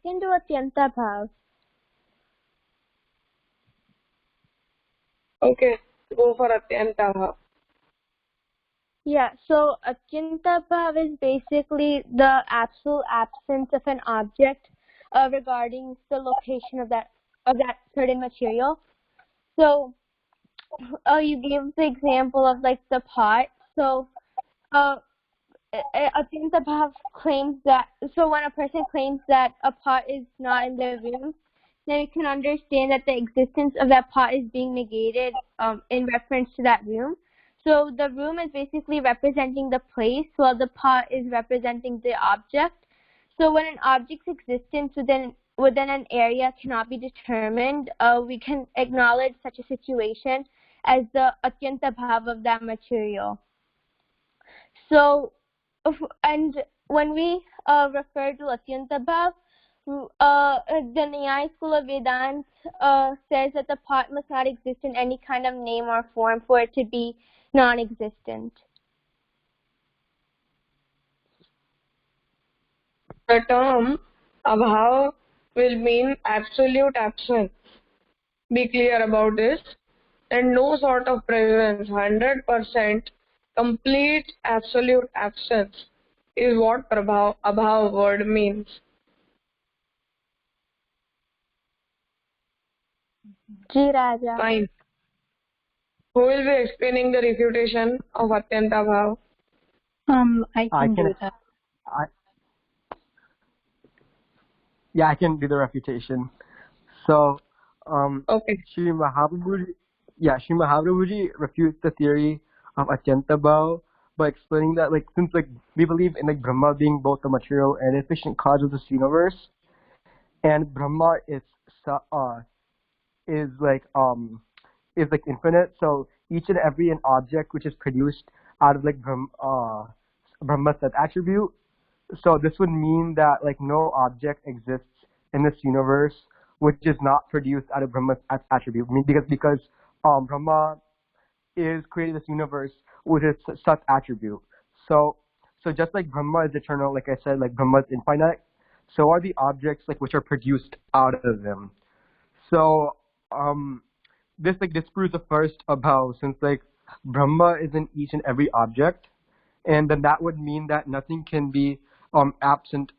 can do Atyanta Bhav. Okay, go for Atyanta Bhav. Yeah, so Atyanta Bhav is basically the absolute absence of an object regarding the location of that certain material. So you gave the example of like the pot. So Atyanta Bhav claims that, so when a person claims that a pot is not in the room, then you can understand that the existence of that pot is being negated in reference to that room. So the room is basically representing the place, while the pot is representing the object. So when an object's existence within an area cannot be determined, we can acknowledge such a situation as the Atyanta Bhav of that material. So, and when we refer to Atyanta Bhav, the Nyaya school of Vedanta says that the pot must not exist in any kind of name or form for it to be non-existent. The term abhav will mean absolute absence. Be clear about this. And no sort of presence, 100% complete absolute absence is what abhav word means. Ji Raja. Fine. Who will be explaining the refutation of Atyanta Bhav? I can do that. I can do the refutation. So, Okay. Sri Mahaprabhuji refutes the theory of Atyanta Bhav by explaining that, like, since like we believe in like Brahma being both the material and efficient cause of this universe, and Brahma is infinite, so each and every an object which is produced out of like Brahma's that attribute. So this would mean that like no object exists in this universe which is not produced out of Brahma's attribute. I mean, because Brahma is creating this universe with its such attribute. So just like Brahma is eternal, like I said, like Brahma is infinite, so are the objects like which are produced out of them. So this disproves the first abhav, since like Brahma is in each and every object, and then that would mean that nothing can be absent,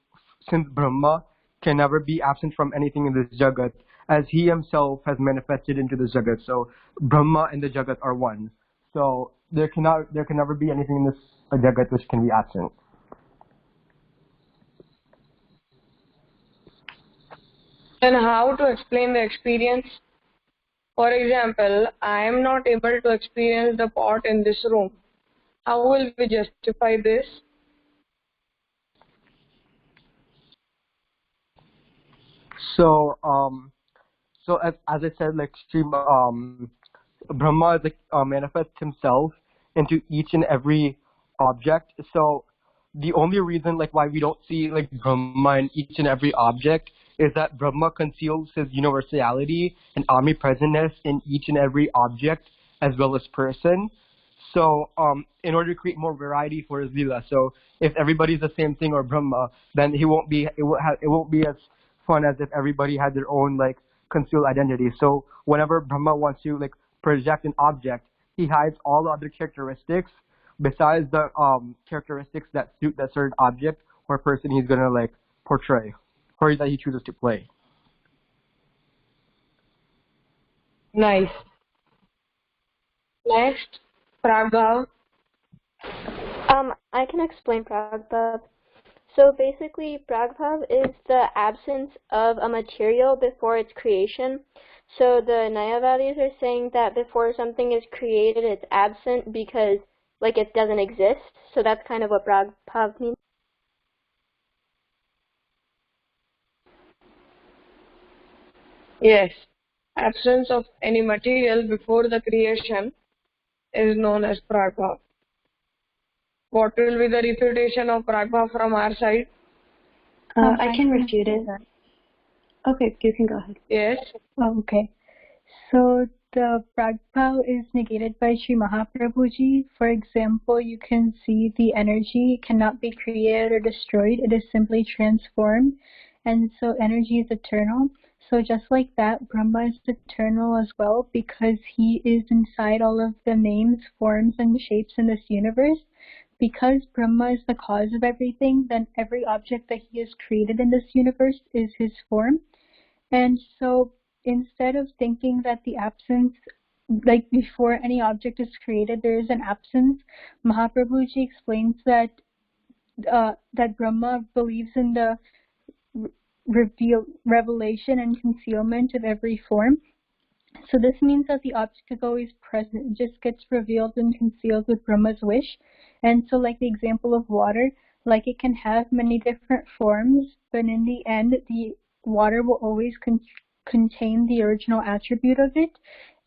since Brahma can never be absent from anything in this Jagat, as he himself has manifested into the Jagat. So Brahma and the Jagat are one. So there can never be anything in this Jagat which can be absent. Then how to explain the experience? For example, I am not able to experience the pot in this room. How will we justify this? So as I said, like Brahma is manifests himself into each and every object. So the only reason like why we don't see like Brahma in each and every object is that Brahma conceals his universality and omnipresentness in each and every object as well as person. So in order to create more variety for his lila, so if everybody's the same thing or Brahma, then it won't be as fun as if everybody had their own like concealed identity. So whenever Brahma wants to like project an object, he hides all the other characteristics besides the characteristics that suit that certain object or person he's gonna like portray or that he chooses to play. Nice. Next, Prabhav. I can explain Pragbhav. So basically, Pragbhav is the absence of a material before its creation. So the Nyayavadis are saying that before something is created, it's absent because like it doesn't exist. So that's kind of what Pragbhav means. Yes. Absence of any material before the creation is known as Prabhav. What will be the refutation of Prabhav from our side? I can refute it. Okay, you can go ahead. Yes. Okay. So the Pragbhav is negated by Sri Mahaprabhuji. For example, you can see the energy cannot be created or destroyed. It is simply transformed. and so energy is eternal. So just like that, Brahma is eternal as well because he is inside all of the names, forms, and shapes in this universe. Because Brahma is the cause of everything, then every object that he has created in this universe is his form. And so instead of thinking that the absence, like before any object is created, there is an absence, Mahaprabhuji explains that that Brahma believes in the revelation and concealment of every form. So this means that the object is always present, it just gets revealed and concealed with Brahma's wish. And so like the example of water, like it can have many different forms, but in the end the water will always contain the original attribute of it.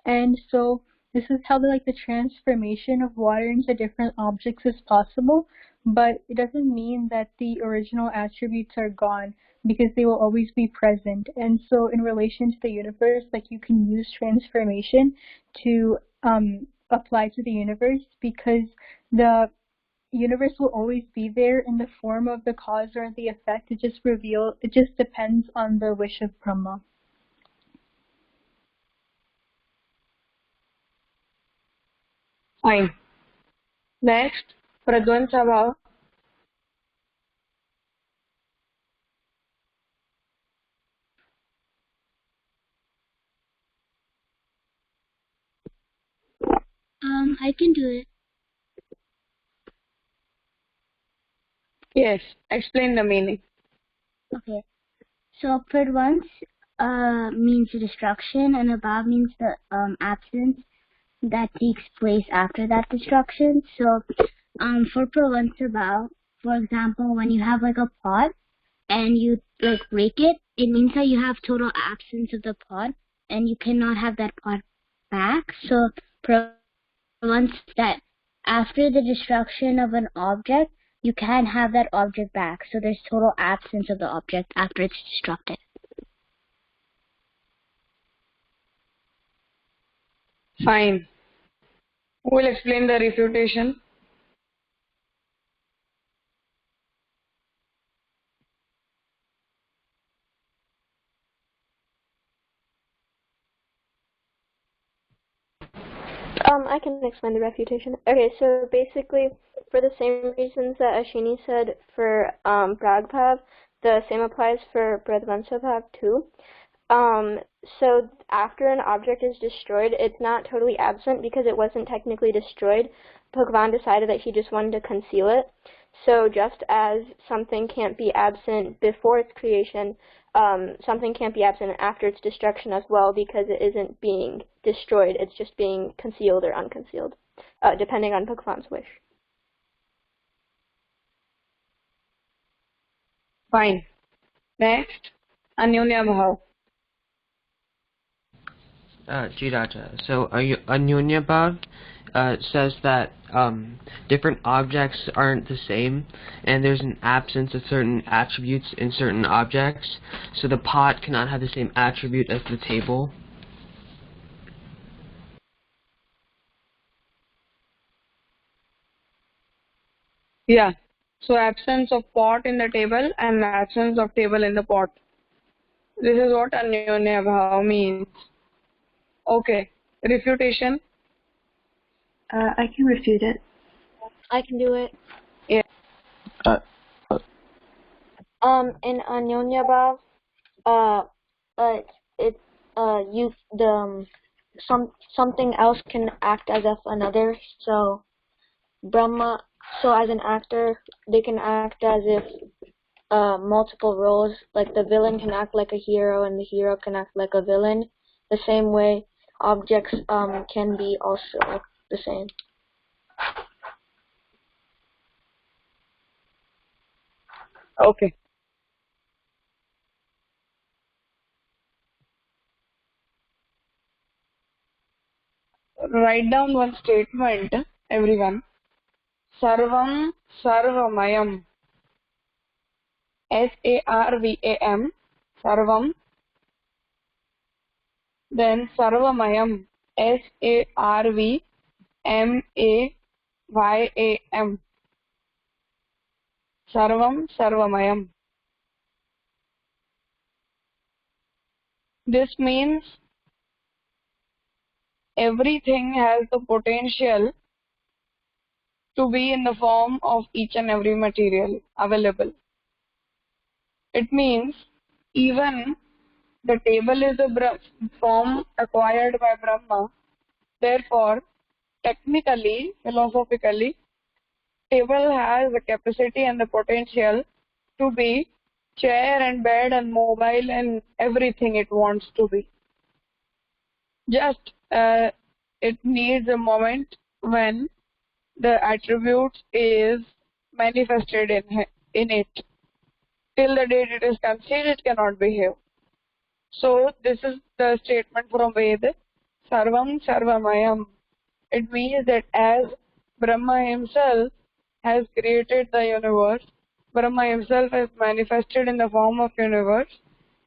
And so this is how the transformation of water into different objects is possible, but it doesn't mean that the original attributes are gone, because they will always be present. And so in relation to the universe, you can use transformation to apply to the universe, because the universe will always be there in the form of the cause or the effect. It just depends on the wish of Brahma. Fine. Next, Pradwan Sabha. I can do it. Yes, explain the meaning. Okay. So Pradvans means destruction, and above means the absence that takes place after that destruction. So for Pradvansabhav, for example, when you have a pot and you break it, it means that you have total absence of the pot and you cannot have that pot back. So Pradvans that after the destruction of an object, you can't have that object back. So there's total absence of the object after it's destructed. Fine. Who will explain the refutation? I can explain the refutation. Okay, so basically, for the same reasons that Ashini said for Pragbhav, the same applies for Pradvansabhav too. So after an object is destroyed, it's not totally absent because it wasn't technically destroyed. Bhagavan decided that he just wanted to conceal it. So just as something can't be absent before its creation, something can't be absent after its destruction as well, because it isn't being destroyed, it's just being concealed or unconcealed, depending on Bhagavan's wish. Fine. Next, Anyonya Bhav. Jiraja. So Anyonya Bhav says that different objects aren't the same, and there's an absence of certain attributes in certain objects. So the pot cannot have the same attribute as the table. Yeah. So absence of pot in the table and absence of table in the pot. This is what Anyonya Bhav means. Okay. Refutation. I can refute it. I can do it. Yeah. In Anyonya Bhav, something else can act as if another. So Brahma, so as an actor, they can act as if multiple roles. Like the villain can act like a hero, and the hero can act like a villain. The same way, objects can be also the same. Okay. Write down one statement, everyone. Sarvam Sarvamayam. Sarvam. Sarvam. Then Sarvamayam. Sarvamayam. Sarvam Sarvamayam. This means everything has the potential to be in the form of each and every material available. It means even the table is a form acquired by Brahma. Therefore, technically, philosophically, table has the capacity and the potential to be chair and bed and mobile and everything it wants to be. Just it needs a moment when the attribute is manifested in it. Till the date it is concealed, it cannot behave. So this is the statement from Veda, Sarvam Sarvamayam. It means that as Brahma himself has created the universe, Brahma himself has manifested in the form of universe.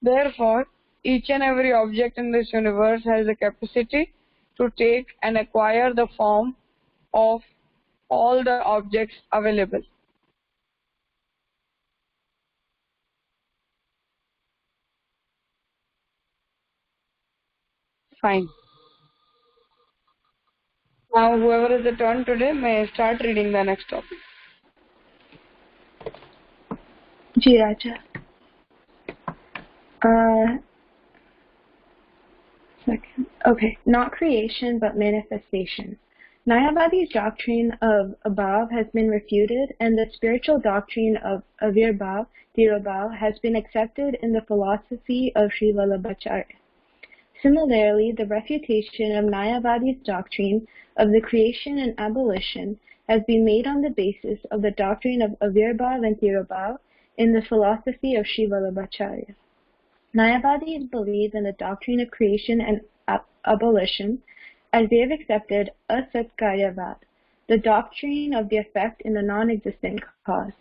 Therefore, each and every object in this universe has the capacity to take and acquire the form of all the objects available. Fine. Now, whoever is the turn today may start reading the next topic. Ji Raja. Second. Okay, not creation but manifestation. Mayavadi's doctrine of abhav has been refuted, and the spiritual doctrine of avirbhav, tirobhav, has been accepted in the philosophy of Sri Vallabhacharya. Similarly, the refutation of Mayavadi's doctrine of the creation and abolition has been made on the basis of the doctrine of avirbhav and tirobhav in the philosophy of Sri Vallabhacharya. Mayavadis believe in the doctrine of creation and abolition as they have accepted asatkaryavad, the doctrine of the effect in the non-existent cause.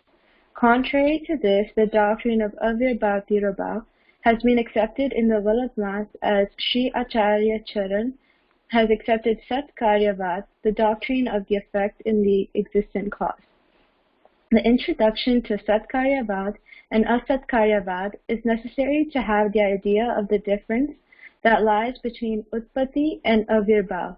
Contrary to this, the doctrine of avirbhav tirobhav has been accepted in the Vallabhmas as Sri Acharya Charan has accepted Satkaryavad, the doctrine of the effect in the existent cause. The introduction to Satkaryavad and Asatkaryavad is necessary to have the idea of the difference that lies between Utpatti and Avirbhav.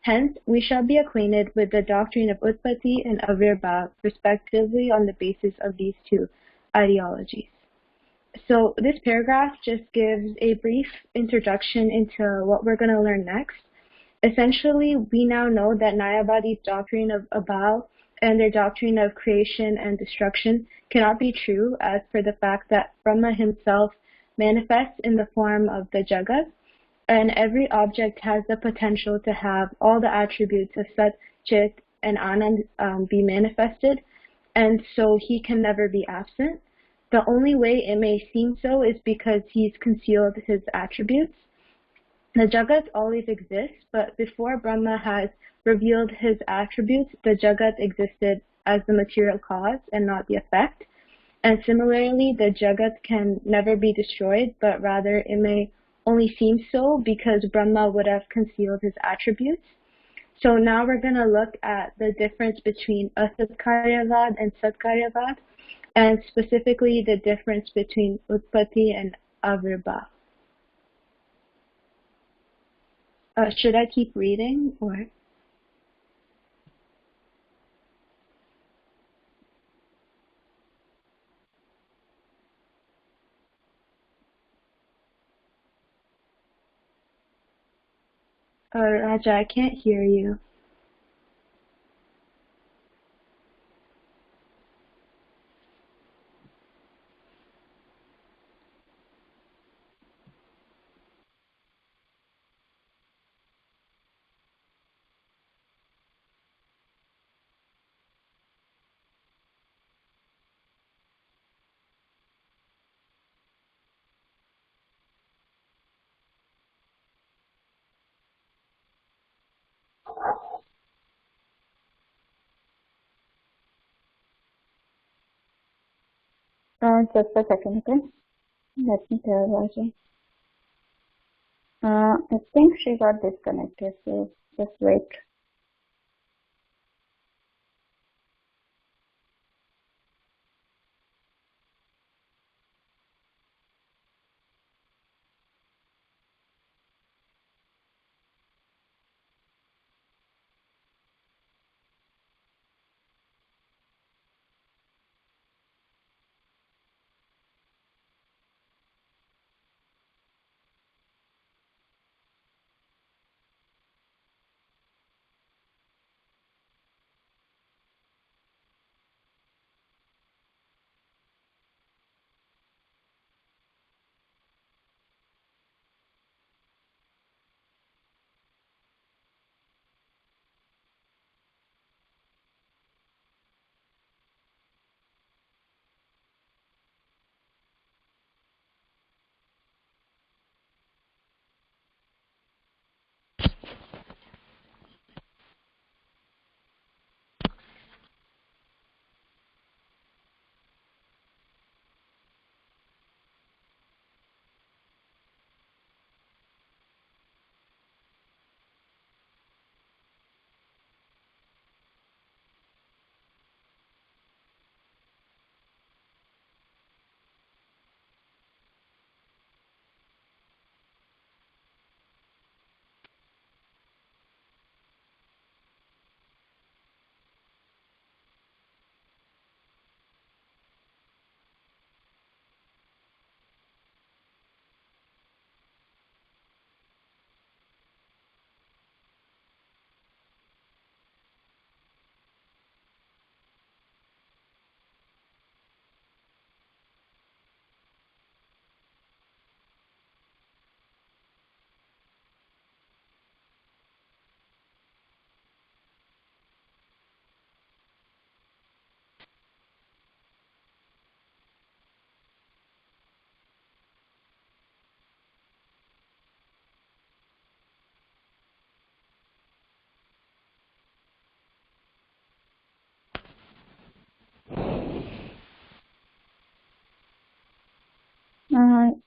Hence, we shall be acquainted with the doctrine of Utpatti and Avirbhav, respectively, on the basis of these two ideologies. So this paragraph just gives a brief introduction into what we're going to learn next. Essentially, we now know that Mayavadi's doctrine of abhav and their doctrine of creation and destruction cannot be true, as per the fact that Brahma himself manifests in the form of the Jagat, and every object has the potential to have all the attributes of Sat, Chit, and Anand be manifested, and so he can never be absent. The only way it may seem so is because he's concealed his attributes. The Jagat always exists, but before Brahma has revealed his attributes, the Jagat existed as the material cause and not the effect. And similarly, the Jagat can never be destroyed, but rather it may only seem so because Brahma would have concealed his attributes. So now we're going to look at the difference between Asatkaryavad and Satkaryavad, and specifically the difference between Utpatti and Avirbhav. Should I keep reading, or? Raja, I can't hear you. Just a second, okay? Let me tell Raja. I think she got disconnected, so just wait.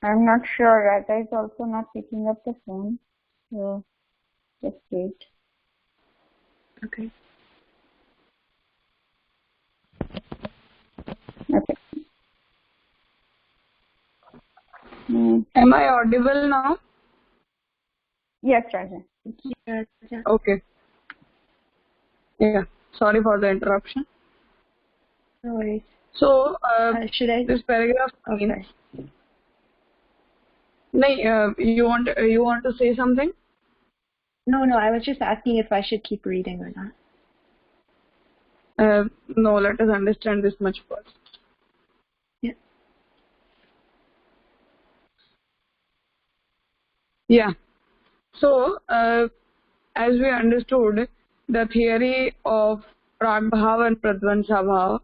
I'm not sure. Raja is also not picking up the phone. So just wait. Okay. Okay. Am I audible now? Yes, Raja. Yeah. Okay. Yeah. Sorry for the interruption. No worries. So, Should I? this paragraph means. Okay. You want to say something? No, I was just asking if I should keep reading or not. No, let us understand this much first. Yeah. Yeah. So, as we understood, the theory of Pragbhav and Pradvansabhav,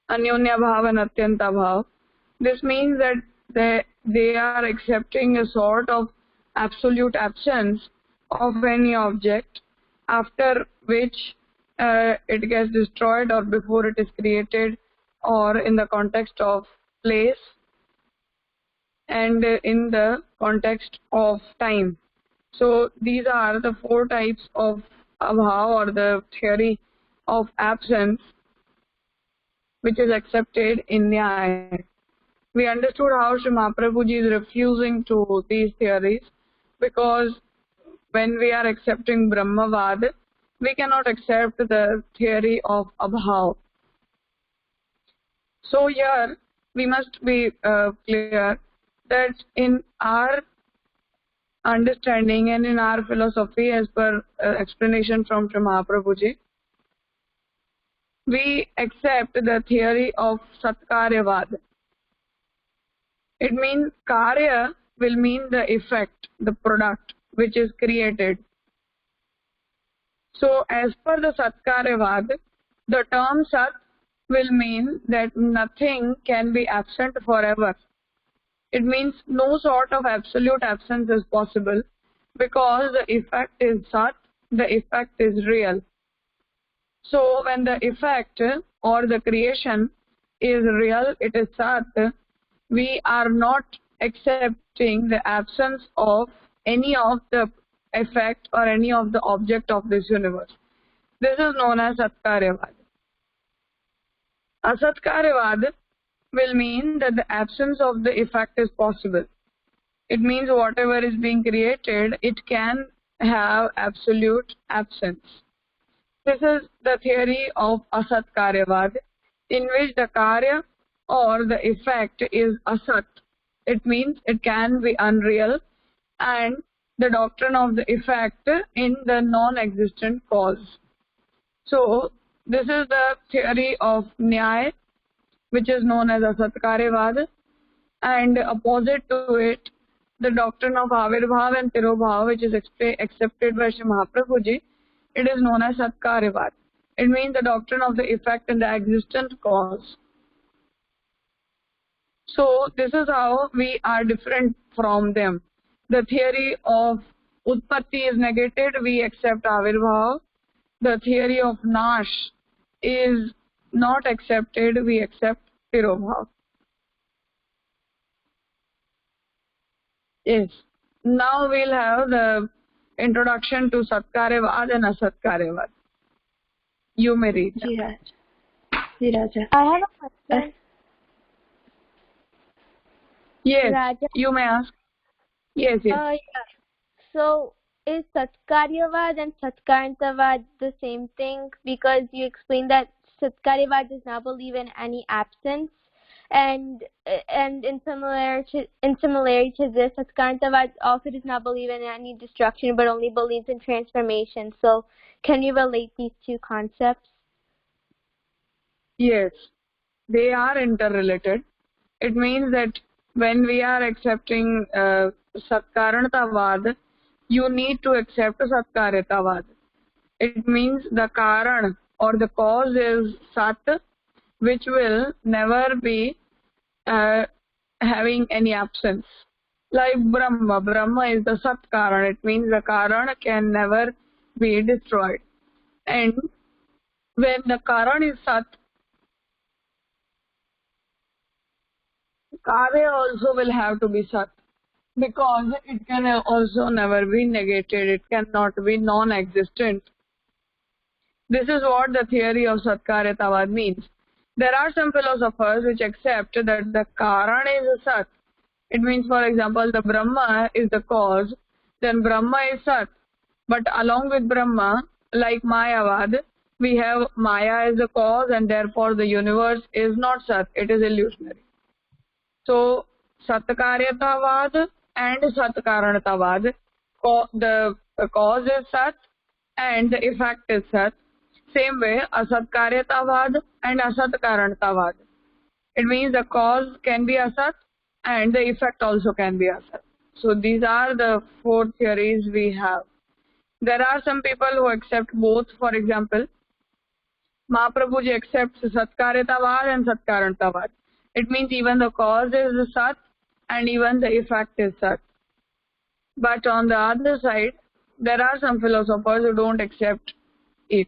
Anyonya Bhav and Atyanta Bhav, this means that they are accepting a sort of absolute absence of any object after which it gets destroyed or before it is created, or in the context of place and in the context of time. So these are the four types of abhav, or the theory of absence, which is accepted in Nyaya. We understood how Sri Mahaprabhuji is refusing to these theories, because when we are accepting Brahmavad, we cannot accept the theory of abhav. So here we must be clear that in our understanding and in our philosophy, as per explanation from Sri Mahaprabhuji, we accept the theory of Satkaryavad. It means Karya will mean the effect, the product which is created. So as per the Satkaryavad, the term Sat will mean that nothing can be absent forever. It means no sort of absolute absence is possible, because the effect is Sat, the effect is real. So when the effect or the creation is real, it is Sat, we are not accepting the absence of any of the effect or any of the object of this universe. This is known as Satkaryavad. Asatkaryavad will mean that the absence of the effect is possible. It means whatever is being created, it can have absolute absence. This is the theory of Asatkaryavad, in which the Karya or the effect is Asat. It means it can be unreal, and the doctrine of the effect in the non-existent cause. So this is the theory of Nyaya, which is known as Asatkaryavad, and opposite to it, the doctrine of Avirbhav and Tirobhav, which is accepted by Sri Mahaprabhuji, it is known as Satkaryavad. It means the doctrine of the effect and the existent cause. So this is how we are different from them. The theory of Utpatti is negated, we accept Avirbhav. The theory of Nash is not accepted, we accept Tirobhav. Yes. Now we'll have the introduction to Satkaryavad and Asatkaryavad. You may read. Raja. I have a question. Yes, Raja. you may ask. Yes. Yeah. So is Satkaryavad and Satkarantavad the same thing? Because you explained that Satkaryavad does not believe in any absence, and in similarity to this, Satkarantavad also does not believe in any destruction, but only believes in transformation. So can you relate these two concepts? Yes, they are interrelated. It means that when we are accepting Satkaranatavad, you need to accept Satkaryatavad. It means the Karan or the cause is Sat, which will never be having any absence. Like Brahma is the Sat Karan. It means the Karan can never be destroyed. And when the Karan is Sat, Karya also will have to be Sat, because it can also never be negated. It cannot be non-existent. This is what the theory of Satkaryatavad means. There are some philosophers which accept that the Karan is a Sat. It means, for example, the Brahma is the cause, then Brahma is Sat. But along with Brahma, like Mayavad, we have Maya as the cause, and therefore the universe is not Sat, it is illusionary. So, Satkaryatavad and Satkaranatavad, the cause is Sat and the effect is Sat. Same way, Asatkaryatavad and Asatkaranatavad. It means the cause can be Asat and the effect also can be Asat. So these are the four theories we have. There are some people who accept both. For example, Mahaprabhuji accepts Satkaryatavad and Satkaranatavad. It means even the cause is Sat and even the effect is Sat. But on the other side, there are some philosophers who don't accept it.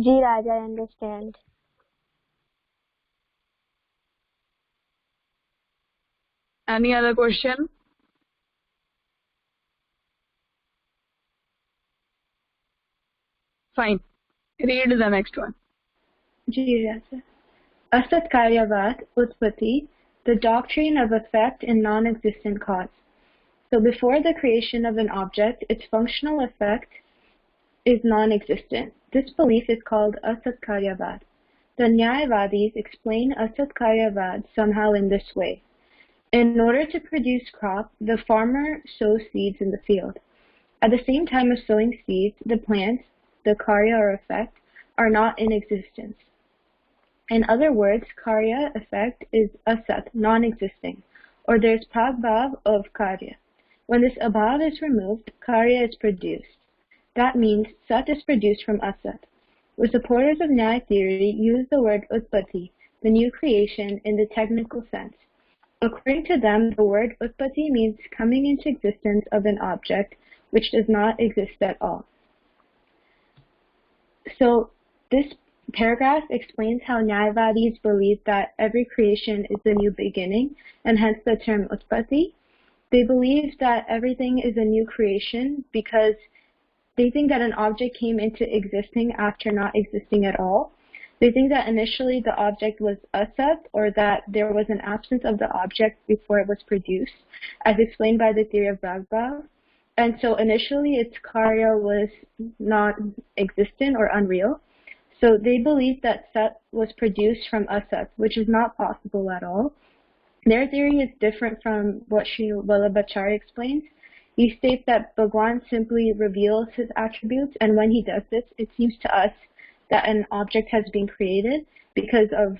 Ji Raj, I understand. Any other question? Fine. Read the next one. Ji Raj. Asatkaryavad Utpatti, the doctrine of effect in non-existent cause. So before the creation of an object, its functional effect is non-existent. This belief is called Asatkaryavad. The Nyayavadis explain Asatkaryavad somehow in this way. In order to produce crop, the farmer sows seeds in the field. At the same time of sowing seeds, the plants, the karya or effect, are not in existence. In other words, karya effect is asat, non-existing, or there is pragbhav of karya. When this abhav is removed, karya is produced. That means sat is produced from asat. The supporters of Nyaya theory use the word utpatti, the new creation, in the technical sense. According to them, the word utpatti means coming into existence of an object which does not exist at all. So this paragraph explains how Nyayavadis believe that every creation is a new beginning, and hence the term utpatti. They believe that everything is a new creation because they think that an object came into existing after not existing at all. They think that initially the object was asat, or that there was an absence of the object before it was produced, as explained by the theory of Pragbhav. And so initially its karya was not existent or unreal. So they believe that sat was produced from asat, which is not possible at all. Their theory is different from what Sri Vallabhacharya explains. He states that Bhagwan simply reveals his attributes, and when he does this, it seems to us that an object has been created because of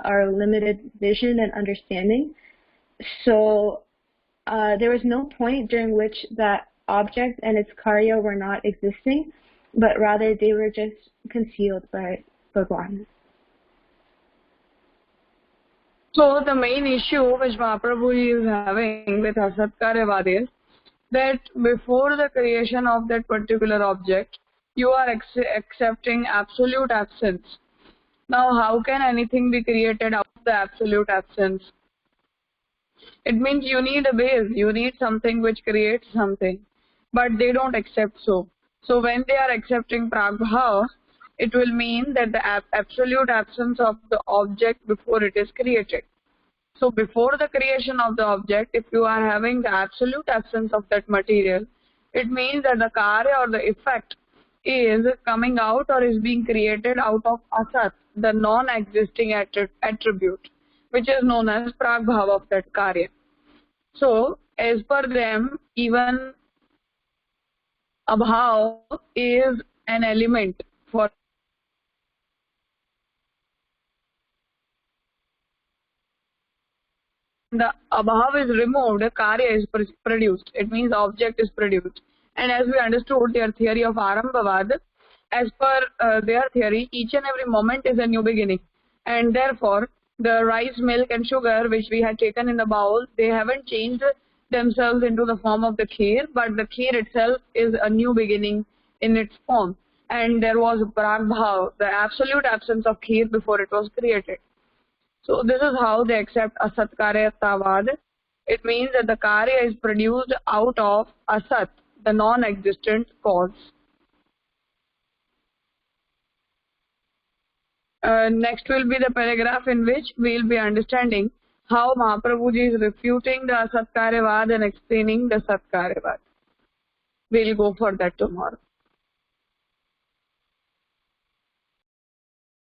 our limited vision and understanding. So there was no point during which that object and its karya were not existing, but rather they were just concealed by Bhagwan. So the main issue which Mahaprabhu is having with Asatkaryavad is that before the creation of that particular object, you are accepting absolute absence. Now, how can anything be created out of the absolute absence? It means you need a base, you need something which creates something, but they don't accept so. So when they are accepting Pragbhav, it will mean that the absolute absence of the object before it is created. So before the creation of the object, if you are having the absolute absence of that material, it means that the karya or the effect is coming out or is being created out of asat, the non-existing attribute, which is known as pragbhav of that karya. So as per them, even abhav is an element for the abhav is removed, karya is produced. It means object is produced. And as we understood their theory of Arambhavad, as per their theory, each and every moment is a new beginning. And therefore, the rice, milk and sugar which we had taken in the bowl, they haven't changed themselves into the form of the kheer, but the kheer itself is a new beginning in its form. and there was Prag-bhav, the absolute absence of kheer before it was created. So this is how they accept asat karyatavad. It means that the karya is produced out of asat, the non-existent cause. Next will be the paragraph in which we will be understanding how Mahaprabhuji is refuting the asat karyavad and explaining the sat karyavad. We will go for that tomorrow.